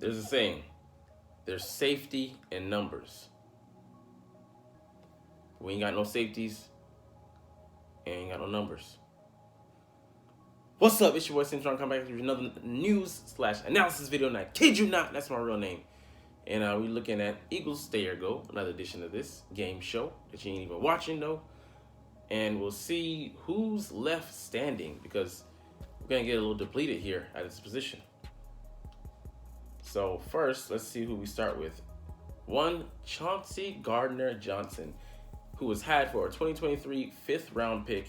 There's a saying, there's safety in numbers. We ain't got no safeties, and ain't got no numbers. What's up? It's your boy Cintron. Come back with another news/analysis video, and I kid you not, that's my real name. And we're looking at Eagles Stay or Go, another edition of this game show that you ain't even watching though. And we'll see who's left standing because we're gonna get a little depleted here at this position. So first, let's see who we start with. One, Chauncey Gardner-Johnson, who was had for a 2023 fifth round pick,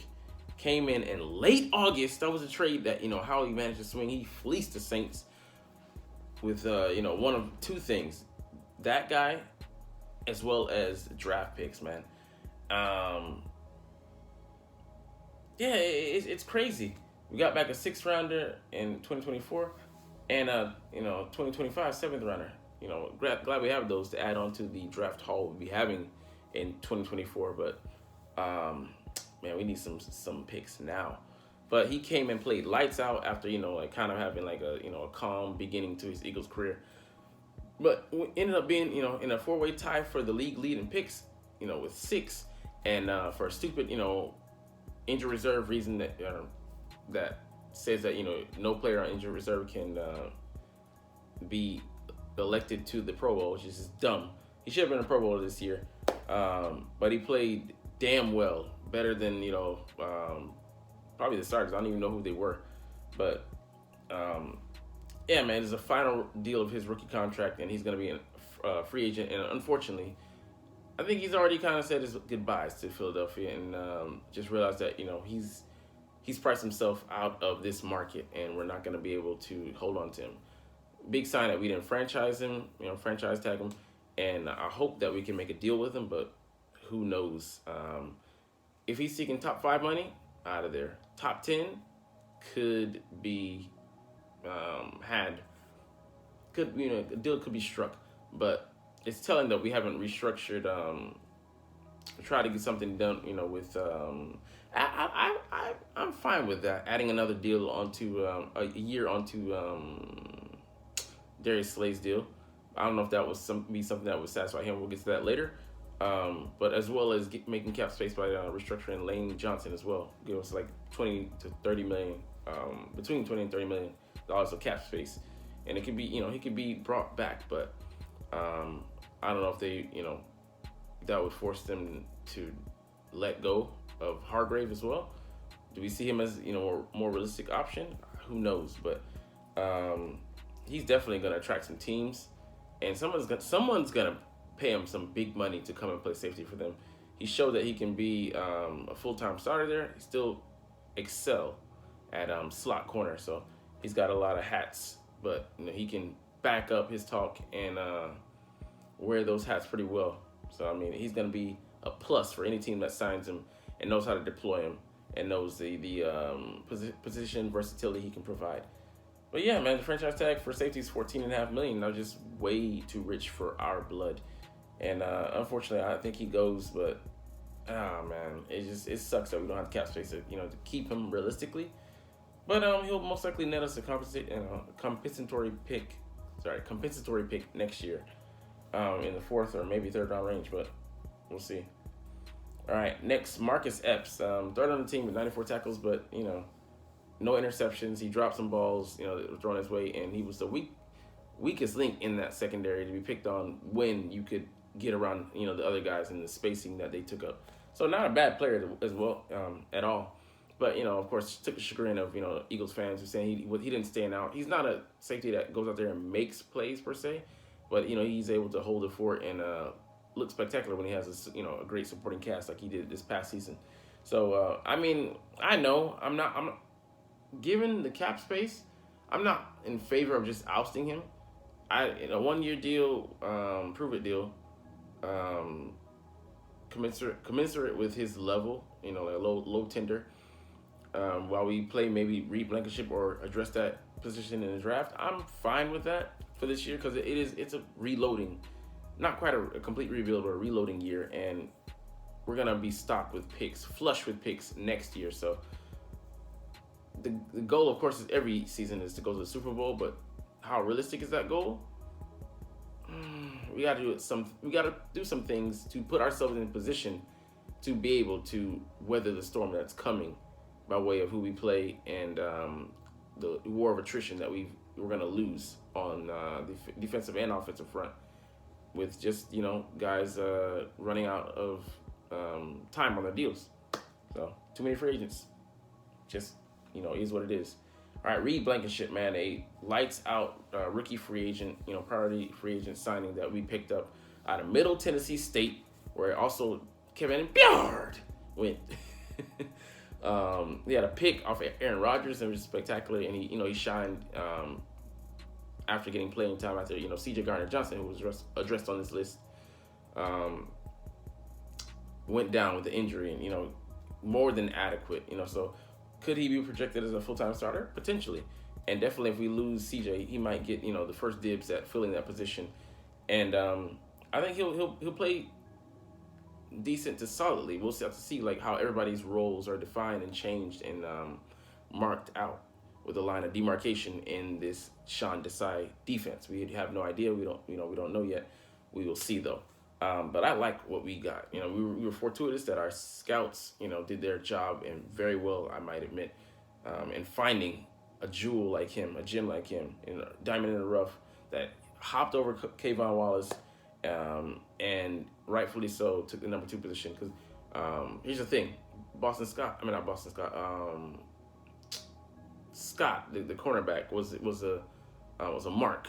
came in late August. That was a trade that, how he managed to swing. He fleeced the Saints with, one of two things. That guy, as well as draft picks, man. It's crazy. We got back a sixth rounder in 2024 and 2025 seventh rounder. Glad we have those to add on to the draft haul we'll be having in 2024. But man, we need some picks now. But he came and played lights out after kind of having a calm beginning to his Eagles career. But we ended up being in a four-way tie for the league lead in picks, with 6, and for a stupid injury reserve reason that says that no player on injury reserve can be elected to the Pro Bowl, which is just dumb. He should have been a Pro Bowler this year, but he played damn well, better than probably the starters. I don't even know who they were, but yeah, man, it's a final deal of his rookie contract, and he's gonna be a free agent. And unfortunately, I think he's already kind of said his goodbyes to Philadelphia, and just realized that he's priced himself out of this market, and we're not gonna be able to hold on to him. Big sign that we didn't franchise him, franchise tag him, and I hope that we can make a deal with him, but who knows? If he's seeking top 5 money, out of there. Top 10 could be a deal could be struck, but it's telling that we haven't restructured, try to get something done, with, I'm fine with that. Adding another deal onto, a year onto, Darius Slay's deal. I don't know if that was something that would satisfy him. We'll get to that later. But as well as making cap space by restructuring Lane Johnson as well. Give us like 20 to 30 million, between 20 and 30 million dollars of cap space, and it could be, he could be brought back, but I don't know if they, that would force them to let go of Hargrave as well. Do we see him as a more realistic option? Who knows? But he's definitely going to attract some teams, and someone's gonna pay him some big money to come and play safety for them. He showed that he can be a full-time starter there. He still excel at slot corner, so he's got a lot of hats, but he can back up his talk and wear those hats pretty well. So I mean, he's gonna be a plus for any team that signs him and knows how to deploy him and knows the position versatility he can provide. But yeah, man, the franchise tag for safety is $14.5 million. Now, just way too rich for our blood. And unfortunately, I think he goes, but man, it sucks that we don't have cap space to keep him realistically. But he'll most likely net us a compensatory pick next year, in the 4th or maybe 3rd round range, but we'll see. All right, next, Marcus Epps, 3rd on the team with 94 tackles, but no interceptions. He dropped some balls, that were thrown his way, and he was the weakest link in that secondary to be picked on when you could get around, the other guys and the spacing that they took up. So not a bad player as well, at all. But, of course, took the chagrin of, Eagles fans who saying he didn't stand out. He's not a safety that goes out there and makes plays per se, but, he's able to hold the fort and look spectacular when he has a great supporting cast like he did this past season. So, I mean, I know I'm not given the cap space, I'm not in favor of just ousting him. In a 1-year deal, prove it deal, commensurate with his level, like a low tender. While we play maybe Reed Blankenship or address that position in the draft, I'm fine with that for this year because it's a reloading, not quite a complete rebuild, but a reloading year, and we're gonna be stocked with picks, flush with picks next year. So the goal, of course, is every season is to go to the Super Bowl, but how realistic is that goal? we got to do some. We got to do some things to put ourselves in a position to be able to weather the storm that's coming, by way of who we play and the war of attrition that we're going to lose on the defensive and offensive front, with just guys running out of time on their deals. So too many free agents. Just is what it is. All right, Reed Blankenship, man, a lights out rookie free agent, priority free agent signing that we picked up out of Middle Tennessee State, where also Kevin Byard went. He had a pick off Aaron Rodgers, and it was spectacular. And he shined after getting playing time after C.J. Gardner-Johnson, who was addressed on this list, went down with the injury, and more than adequate. So could he be projected as a full-time starter? Potentially. And definitely if we lose CJ, he might get, the first dibs at filling that position. And I think he'll play decent to solidly. We'll have to see like how everybody's roles are defined and changed and marked out with a line of demarcation in this Sean Desai defense. We have no idea. We don't know yet. We will see though. But I like what we got. We were fortuitous that our scouts, did their job and very well, I might admit, in finding a jewel like him, a gem like him, a diamond in the rough that hopped over Kayvon Wallace, and rightfully so took the number 2 position. Because here's the thing, Scott, the cornerback was a mark,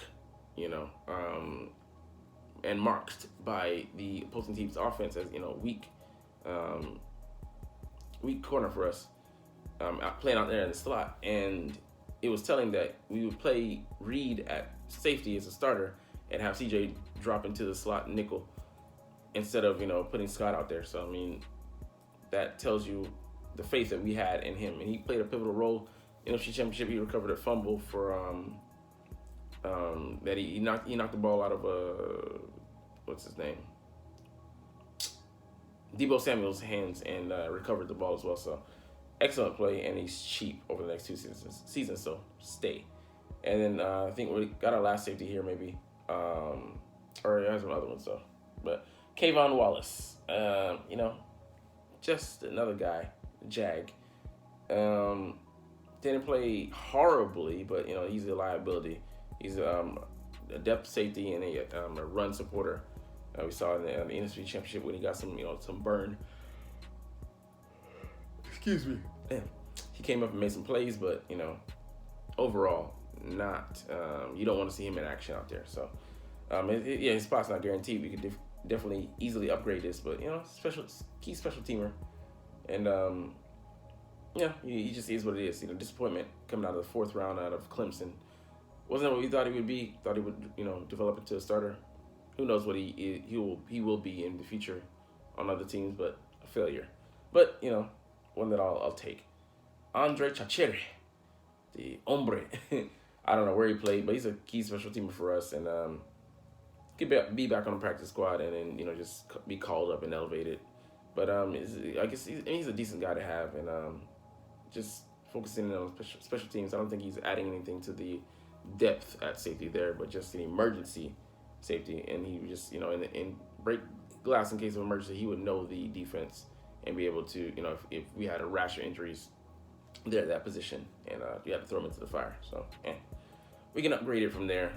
and marked by the opposing team's offense as weak corner for us, playing out there in the slot. And it was telling that we would play Reed at safety as a starter and have CJ drop into the slot nickel instead of putting Scott out there. So I mean, that tells you the faith that we had in him, and he played a pivotal role in the NFC Championship. He recovered a fumble for that he knocked the ball out of what's his name, Deebo Samuel's hands, and recovered the ball as well. So excellent play, and he's cheap over the next 2 seasons. So stay. And then I think we got our last safety here, maybe, or there's some other ones though. But Kayvon Wallace, just another guy, Jag. Didn't play horribly, but he's a liability. He's a depth safety and a run supporter. We saw in the NFC Championship when he got some burn. Excuse me. Yeah. He came up and made some plays, but overall, not. You don't want to see him in action out there. So, his spot's not guaranteed. We could definitely easily upgrade this, but key special teamer, and he just is what it is. Disappointment coming out of the 4th round out of Clemson. Wasn't what we thought he would be. Thought he would, develop into a starter. Who knows what he will be in the future on other teams, but a failure. But one that I'll take. Andre Chachere, the hombre. I don't know where he played, but he's a key special teamer for us, and could be back on the practice squad, and then just be called up and elevated. But I guess he's a decent guy to have, and just focusing on special teams. I don't think he's adding anything to the depth at safety there, but just an emergency safety. And he would just, in break glass in case of emergency, he would know the defense and be able to, if we had a rash of injuries there at that position, and you had to throw him into the fire. So, we can upgrade it from there.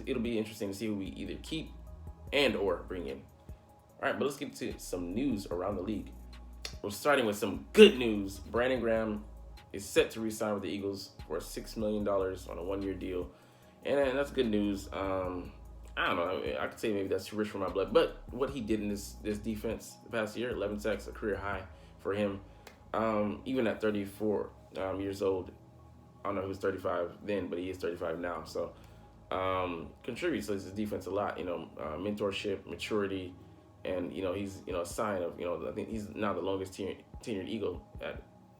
It'll be interesting to see who we either keep and or bring in. All right, but let's get to some news around the league. We're starting with some good news. Brandon Graham is set to re-sign with the Eagles for $6 million on a 1-year deal. And that's good news. I don't know. I could say maybe that's too rich for my blood. But what he did in this defense the past year, 11 sacks, a career high for him. Even at 34 years old, I don't know if he was 35 then, but he is 35 now. So contributes to his defense a lot. Mentorship, maturity. And, he's, a sign of, I think he's now the longest tenured Eagle.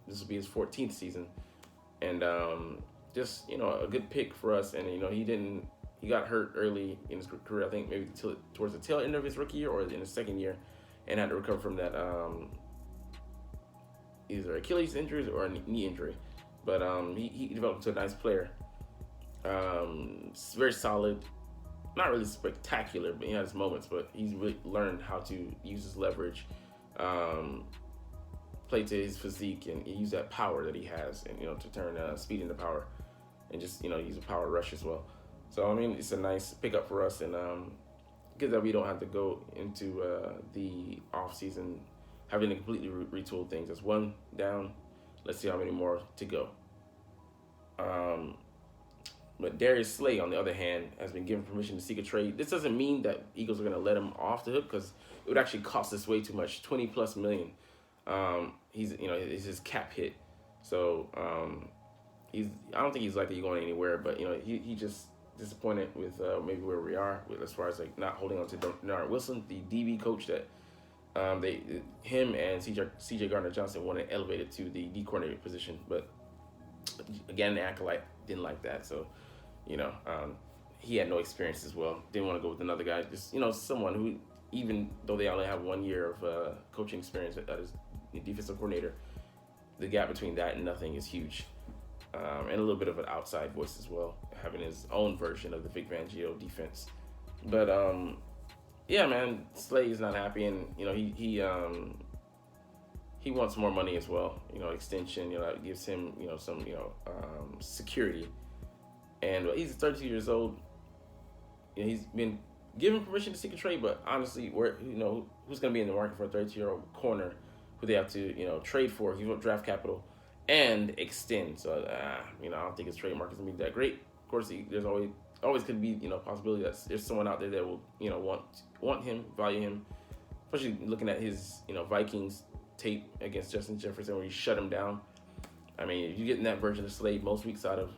This will be his 14th season. And just, a good pick for us. And, he got hurt early in his career, I think maybe towards the tail end of his rookie year or in his second year, and had to recover from that either Achilles injuries or a knee injury. But he developed into a nice player. Very solid. not really spectacular, but he has moments. But he's really learned how to use his leverage, um, play to his physique, and use that power that he has, and to turn speed into power, and just use a power rush as well. So I mean, it's a nice pickup for us, and good that we don't have to go into the off season having to completely retool things. That's one down. Let's see how many more to go. Um, but Darius Slay, on the other hand, has been given permission to seek a trade. This doesn't mean that Eagles are going to let him off the hook, because it would actually cost us way too much, 20 plus million. He's it's his cap hit, so I don't think he's likely going anywhere. But he just disappointed with maybe where we are with, as far as like not holding on to Denard Wilson, the DB coach that him and CJ Gardner-Johnson wanted elevated to the D coordinator position, but again, the acolyte didn't like that, so he had no experience as well. Didn't want to go with another guy, just someone who, even though they only have 1 year of coaching experience as defensive coordinator, the gap between that and nothing is huge, and a little bit of an outside voice as well, having his own version of the Vic Fangio defense. But yeah, man, Slay is not happy, and he wants more money as well. Extension. It gives him some security, and he's 32 years old. He's been given permission to seek a trade, but honestly, who's going to be in the market for a 32-year-old corner who they have to trade for, give up draft capital, and extend? So I don't think his trade market is going to be that great. Of course, there's always could be possibility that there's someone out there that will want him, value him, especially looking at his Vikings tape against Justin Jefferson where he shut him down. I mean, if you're getting that version of Slade most weeks out of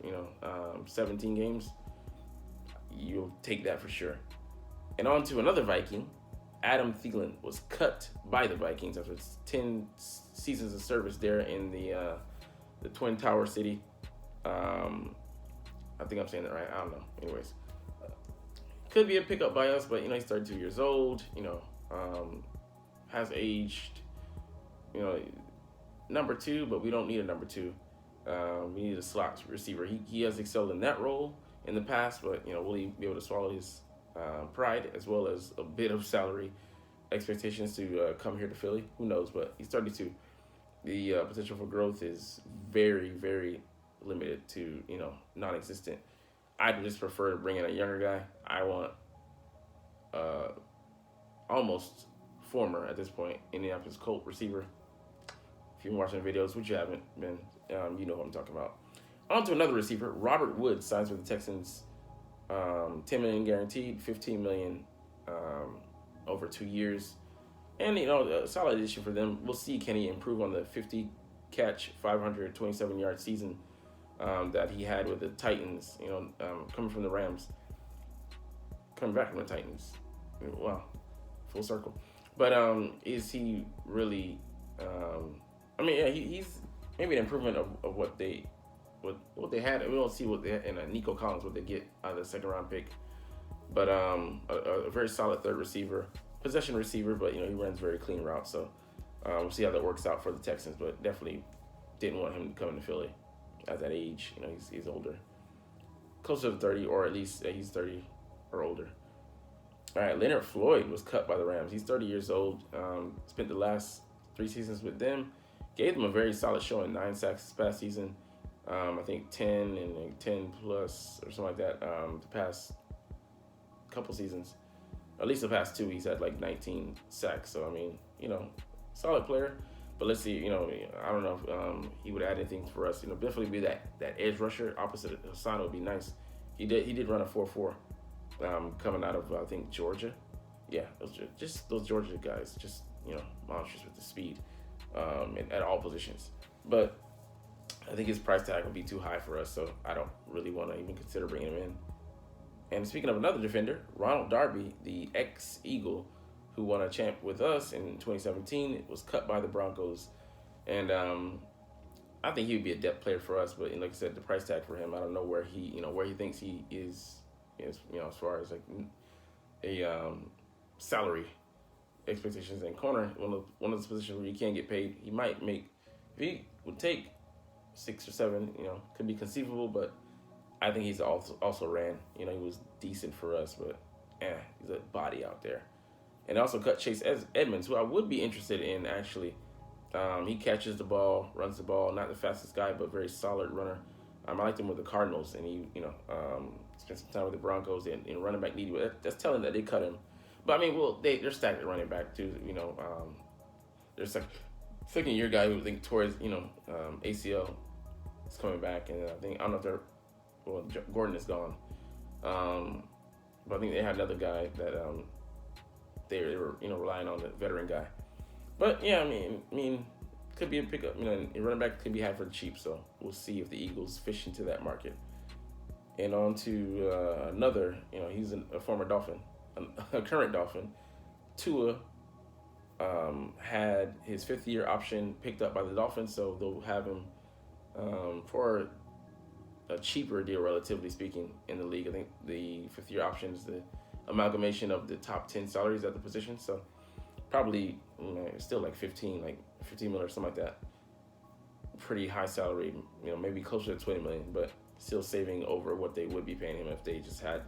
17 games, you'll take that for sure. And on to another Viking. Adam Thielen was cut by the Vikings after 10 seasons of service there in the Twin Tower City. I think I'm saying that right. I don't know. Anyways, could be a pickup by us, but he's 32 years old. Has aged. Number two, but we don't need a number two. We need a slot receiver. He has excelled in that role in the past, but will he be able to swallow his pride as well as a bit of salary expectations to come here to Philly? Who knows? But he's 32. The potential for growth is very, very limited to non-existent. I'd just prefer bringing a younger guy. I want almost former at this point Indianapolis Colt receiver. If you've been watching videos, which you haven't been, you know what I'm talking about. On to another receiver. Robert Woods signs with the Texans. $10 million guaranteed, $15 million over 2 years, and a solid addition for them. We'll see, can he improve on the 50 catch, 527 yard season that he had with the Titans? Coming from the Rams, coming back from the Titans. Wow, full circle. But is he really? He's maybe an improvement of what they had. We don't see what they had in Nico Collins, what they get out of the second round pick. But a very solid third receiver, possession receiver, but he runs very clean routes. So we'll see how that works out for the Texans. But definitely didn't want him to come into Philly at that age. He's older, closer to 30, or at least he's 30 or older. All right, Leonard Floyd was cut by the Rams. He's 30 years old. Spent the last 3 seasons with them. Gave them a very solid showing, 9 sacks this past season. I think 10 and 10 plus or something like that. The past couple seasons, at least the past 2, he's had like 19 sacks. So solid player. But let's see. I don't know if he would add anything for us. Definitely be that edge rusher opposite of Hassan would be nice. He did run a 4.4 coming out of I think Georgia. Yeah, those Georgia guys, just monsters with the speed at all positions. But I think his price tag would be too high for us, so I don't really want to even consider bringing him in. And speaking of another defender, Ronald Darby, the ex-Eagle who won a champ with us in 2017, was cut by the Broncos. And I think he would be a depth player for us, but like I said, the price tag for him, I don't know where he thinks he is as far as like a salary expectations. And corner, one of those positions where you can't get paid. He might make, if he would take 6 or 7, could be conceivable, but I think he's also ran. You know, he was decent for us, but he's a body out there. And also cut Chase Edmonds, who I would be interested in actually. He catches the ball, runs the ball, not the fastest guy, but very solid runner. I liked him with the Cardinals, and he, spent some time with the Broncos and running back needy. That's telling that they cut him. But I mean, well, they're stacked at running back too. Their second year guy who I think tore his, ACL is coming back, and I don't know if Gordon is gone. But I think they had another guy that they were relying on the veteran guy. But yeah, I mean, could be a pickup. And running back could be had for cheap. So we'll see if the Eagles fish into that market. And on to another. He's a former Dolphin, a current Dolphin. Tua had his 5th-year option picked up by the Dolphins, so they'll have him for a cheaper deal, relatively speaking, in the league. I think the 5th-year option is the amalgamation of the top 10 salaries at the position. So probably still like 15 million or something like that. Pretty high salary, maybe closer to 20 million, but still saving over what they would be paying him if they just had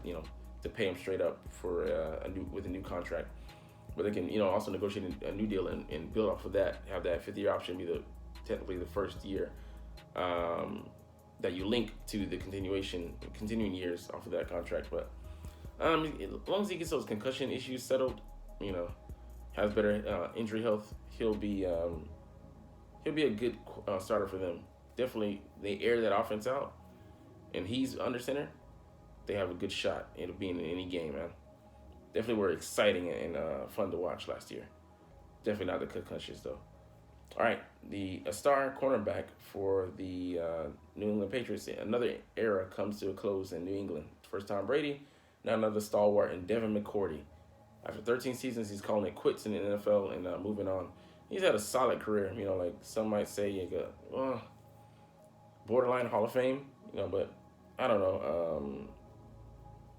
to pay him straight up for a new contract. But they can also negotiate a new deal and build off of that. Have that 5th-year option be technically the first year that you link to the continuing years off of that contract. But as long as he gets those concussion issues settled, has better injury health, he'll be a good starter for them. Definitely, they air that offense out, and he's under center. They have a good shot at being in any game, man. Definitely were exciting and fun to watch last year. Definitely not the concussions though. All right, a star cornerback for the New England Patriots. Another era comes to a close in New England. First Tom Brady, now another stalwart in Devin McCourty. After 13 seasons, he's calling it quits in the NFL and moving on. He's had a solid career. Like some might say, borderline Hall of Fame. But I don't know.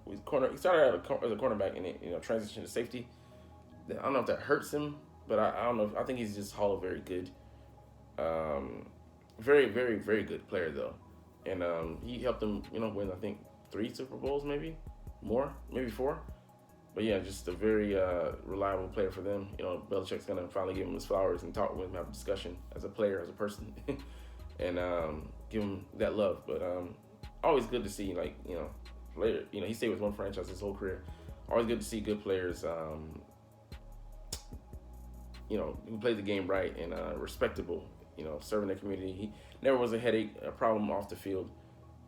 He started out as a cornerback and transitioned to safety. I don't know if that hurts him, but I don't know. I think he's just Hall of very good. Very, very, very good player though, and he helped them win I think 3 Super Bowls, maybe more, maybe 4. But yeah, just a very reliable player for them. Belichick's gonna finally give him his flowers and talk with him, have a discussion as a player, as a person, and give him that love. But always good to see player. He stayed with one franchise his whole career. Always good to see good players. Who played the game right and respectable. Serving their community. He never was a headache, a problem off the field.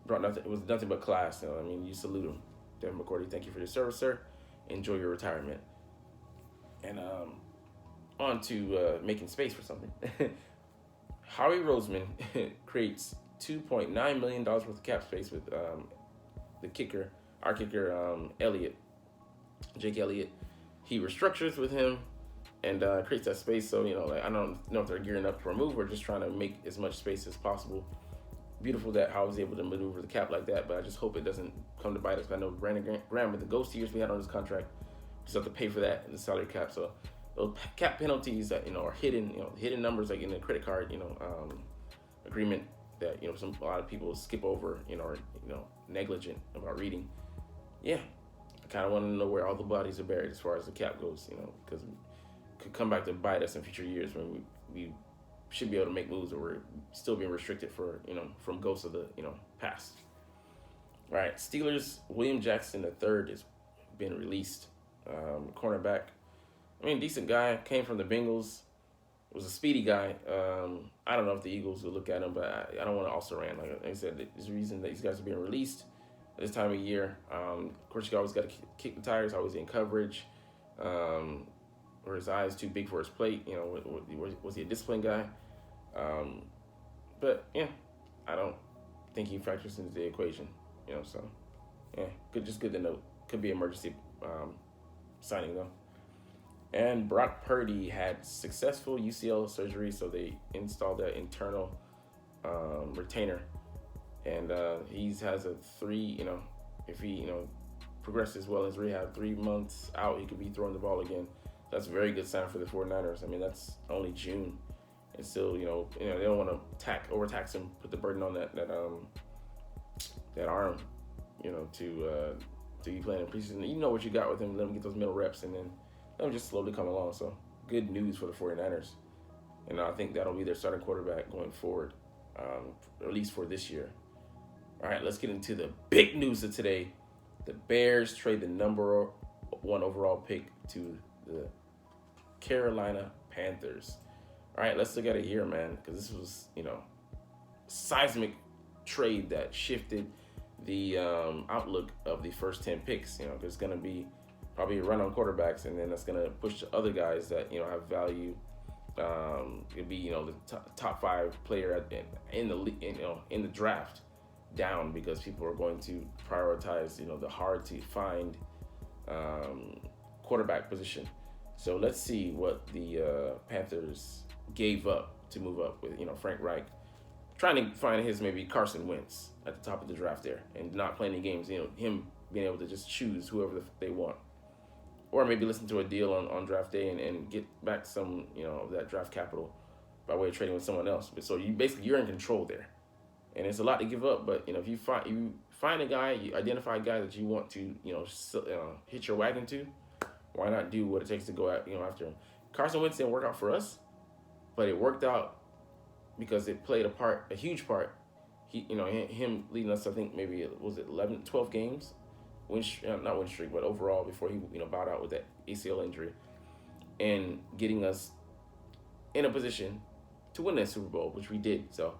Brought nothing. It was nothing but class. You salute him, Devin McCourty. Thank you for your service, sir. Enjoy your retirement. And on to making space for something. Howie Roseman creates $2.9 million worth of cap space with our kicker, Jake Elliott. He restructures with him and creates that space. So, I don't know if they're gearing up for a move or just trying to make as much space as possible. Beautiful that Howie's able to maneuver the cap like that, but I just hope it doesn't come to bite us. I know Brandon Graham, with the ghost years we had on this contract, just have to pay for that in the salary cap. So those cap penalties that are hidden, hidden numbers like in the credit card, agreement that a lot of people skip over, or negligent about reading. Yeah, I kind of want to know where all the bodies are buried as far as the cap goes, because it could come back to bite us in future years when we should be able to make moves, or we're still being restricted for from ghosts of the past. All right, Steelers. William Jackson III has been released. Cornerback. Decent guy. Came from the Bengals. Was a speedy guy. I don't know if the Eagles will look at him, but I don't want to also ran. Like I said, there's a reason that these guys are being released at this time of year. Of course, you always got to kick the tires. Always in coverage. Or his eyes too big for his plate. Was he a disciplined guy? But yeah, I don't think he factors into the equation. So yeah, just good to note. Could be emergency signing though. And Brock Purdy had successful UCL surgery, so they installed that internal retainer, and he has a 3. If he progresses well in his rehab, 3 months out, he could be throwing the ball again. That's a very good sign for the 49ers. That's only June, and still, they don't want to overtax him, put the burden on that arm. to be playing in preseason. You know what you got with him. Let him get those middle reps, and then let him just slowly come along. So good news for the 49ers. And I think that'll be their starting quarterback going forward, at least for this year. All right, let's get into the big news of today. The Bears trade the number 1 overall pick to the Carolina Panthers. All right, let's look at it here, man, because this was, seismic trade that shifted the outlook of the first 10 picks. There's going to be probably a run on quarterbacks, and then that's going to push the other guys that, have value. It'd be, the top 5 player in the draft down, because people are going to prioritize, the hard to find quarterback position. So let's see what the Panthers gave up to move up with, Frank Reich trying to find his maybe Carson Wentz at the top of the draft there and not playing any games, him being able to just choose whoever they want. Or maybe listen to a deal on draft day and get back some, of that draft capital by way of trading with someone else. But so you're in control there. And it's a lot to give up, but if you find a guy, you identify a guy that you want to hitch your wagon to, why not do what it takes to go out after him? Carson Wentz didn't work out for us, but it worked out because it played a huge part. Him leading us, I think maybe was it 11, 12 games, not win streak, but overall before he bowed out with that ACL injury, and getting us in a position to win that Super Bowl, which we did. So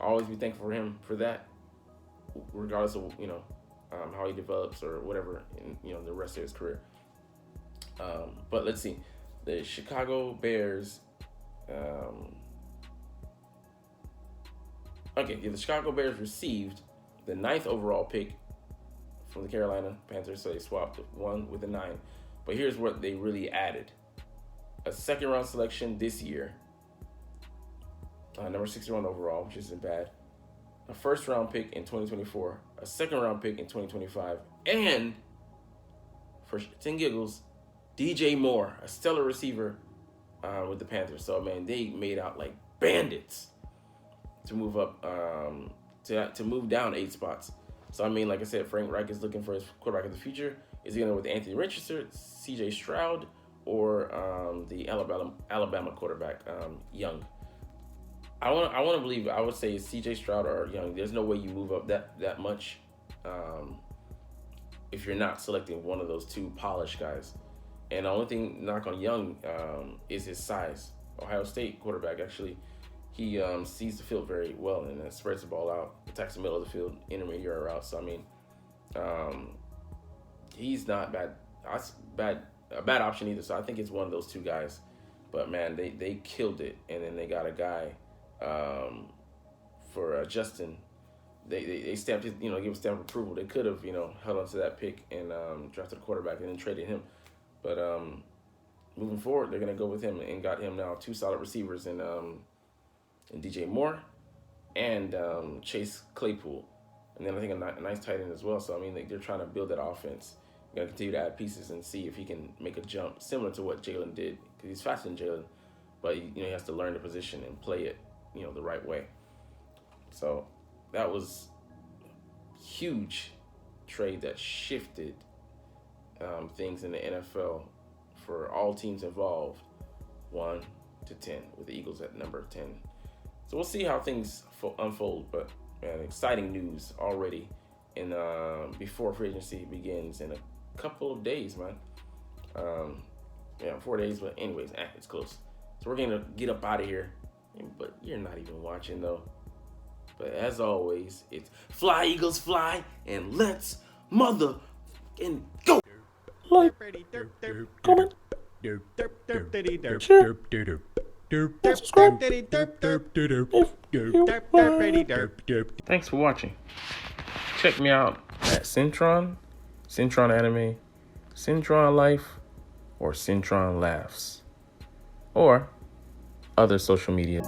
I'll always be thankful for him for that, regardless of how he develops or whatever in the rest of his career. But let's see, the Chicago Bears. The Chicago Bears received the 9th overall pick from the Carolina Panthers, so they swapped 1 with the 9. But here's what they really added: a 2nd-round selection this year. Number 61 overall, which isn't bad. A 1st-round pick in 2024, a 2nd-round pick in 2025, and for 10 giggles, DJ Moore, a stellar receiver with the Panthers. So, man, they made out like bandits to move up, to move down 8 spots. So, I mean, like I said, Frank Reich is looking for his quarterback of the future. Is he going to go with Anthony Richardson, C.J. Stroud, or the Alabama quarterback, Young? I want to believe. I would say C.J. Stroud or Young. There's no way you move up that much if you're not selecting one of those 2 polished guys. And the only thing knock on Young is his size. Ohio State quarterback, actually, he sees the field very well and spreads the ball out, attacks the middle of the field, intermediate route. So I mean, he's not bad. A bad option either. So I think it's one of those 2 guys. But man, they killed it, and then they got a guy. For Justin, they stamped his, give him stamp approval. They could have, held on to that pick and drafted a quarterback and then traded him. But moving forward, they're gonna go with him and got him now 2 solid receivers in DJ Moore and Chase Claypool, and then I think a nice tight end as well. So I mean, they're trying to build that offense. They're gonna continue to add pieces and see if he can make a jump similar to what Jalen did, because he's faster than Jalen, but he has to learn the position and play it the right way. So that was huge trade that shifted things in the NFL for all teams involved, 1 to 10, with the Eagles at number 10. So we'll see how things unfold, but man, exciting news already in before free agency begins in a couple of days, man. 4 days, but anyways, it's close. So we're gonna get up out of here. But you're not even watching though. But as always, it's fly Eagles fly, and let's mother and go. Like, comment, share, subscribe if you want. Thanks for watching. Check me out at Cintron, Cintron Anime, Cintron Life, or Cintron Laughs, or other social media.